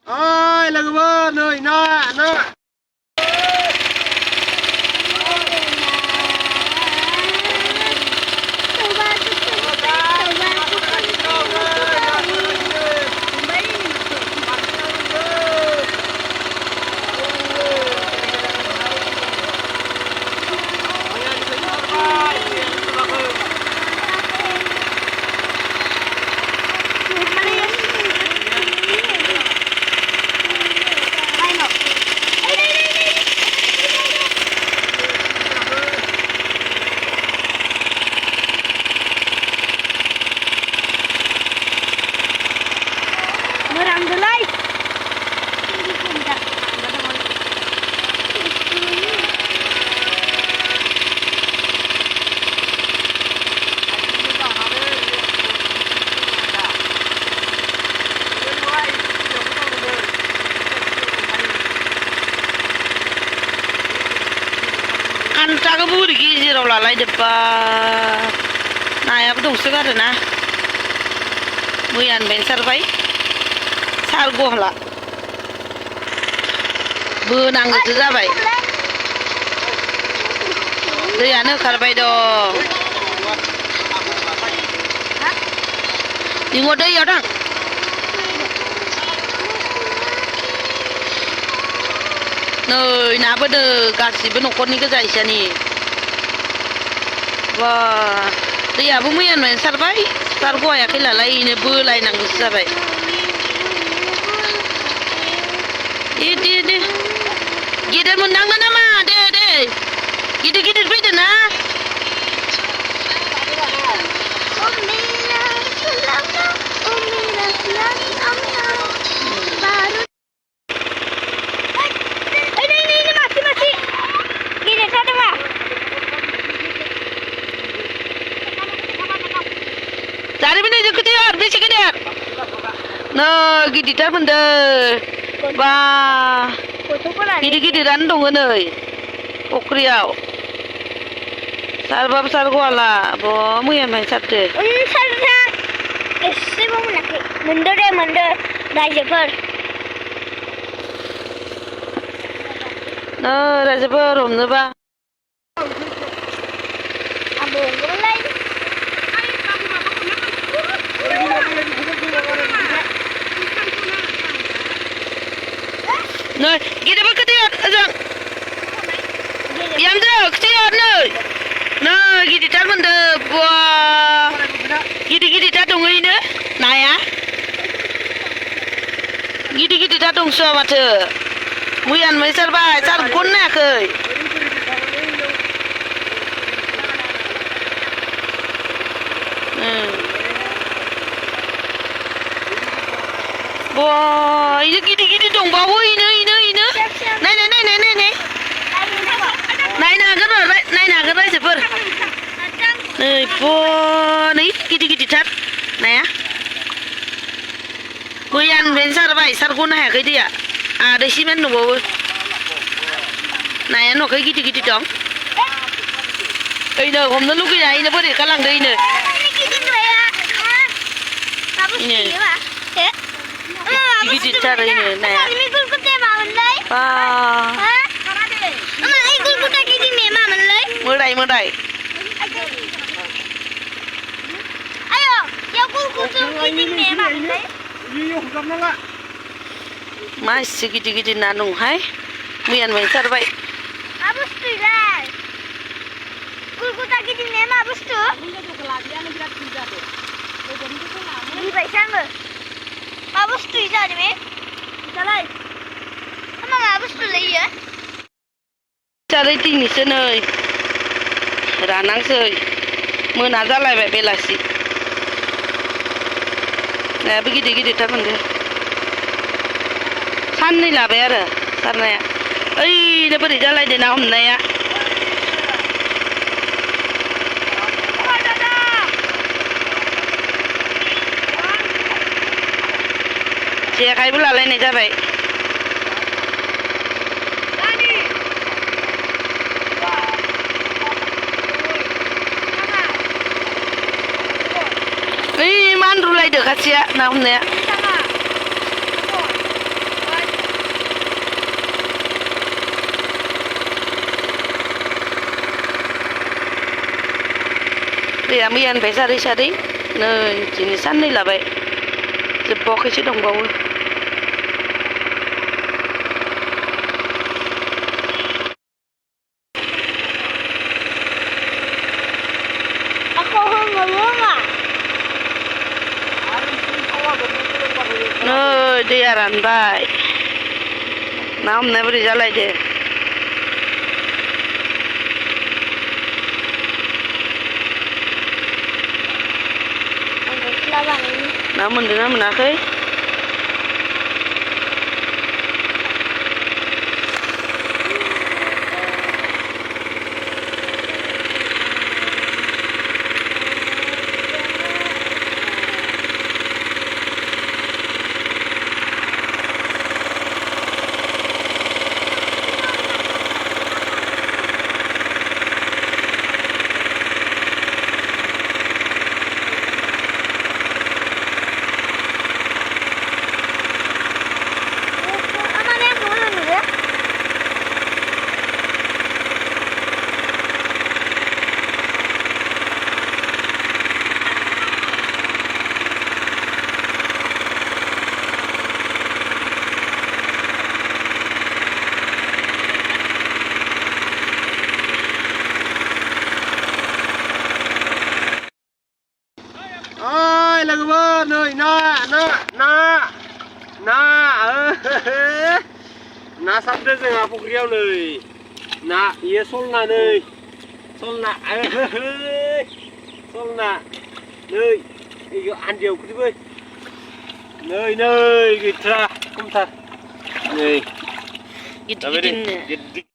ơi là cái nơi nè nè. Anta ka buri ki jiro la lai depa na ya budung sugar na muyan ben sarbai sar gohla bu nang ge ja bai de ya ne karbai do ni ngode ya dang nơi nãy bữa giờ cả sĩ bên nông con ní cái gì xí nè, và bây giờ bố mẹ mình sao vậy, sao qua cái là lấy này bữa lấy năng được sao vậy, đi đi đi, kita muốn năng nữa mà, đi, kita bây giờ na. Cari benda je ketiar, besi ketiar. Nah, gidi dah benda. Wah, gidi randung kan ơi. Pokriau. Sarba besar gua lah, bo mu yang main satu. Sarba, esse mau nak. Mundur, dah jeper. Nah, dah jeper, om tu ba. Abang mulai. Nơi, gidi apa ketiar, ajang. Yang tu ketiar nơi. Nơi, gidi tar benda, wah. Gidi tar dong ini, naya. Gidi tar dong suara macam. Muyan mesar bay, sar guna ke? Wah, ini gidi dong bawa ini. Này. Này cái này seper. Này, bo, này gidi tat. Này á. Muyan mesar bay, sar guna hay cái gì à? À, đây xí men nó bawa. Này nó cái gidi dong. Đây nè, hôm nó lúc cái này nó bớt để kalang đây nè. Ini. Gigi cara ini, naya. Ini gulkute maman lay. Ah. Mama, ini gulkute gini nih maman lay. Mulai. Ayo, ya gulkute gini nih maman lay. Masih gigi nanung, hai. Muyan mesar bay. Abus tu lah. Gulkute gini nih mah abus tu. Ini baik sangat. Abus tu jadi me. Jalan. Mama abus tu lagi ya. Cari tinggi senoi. Ranang soi. Menazar lah belasi. Nah, begini tak benda. San ni lah bayar. Sana ya. Oi, lepas di jalan dia nak homna ya. Chia khai bula lên này ra vậy. Ê, man ru lại được hả chia nào hôm nay? दैया मैयानिफ्राय सारै सारै नै दिनै साननै लाबाय जोब्बावाखैसो दंबावो Aku hanga नै दैया रानबाय ना हमनाय बोरै जालायदो ना मोनदों ना मोनाखै ơi là cái bên ơi na sắp đến rồi phục riêu này na ye solna này solna solna nơi cái ăn điều cái bơi nơi cái tra không thật này gidi-gidin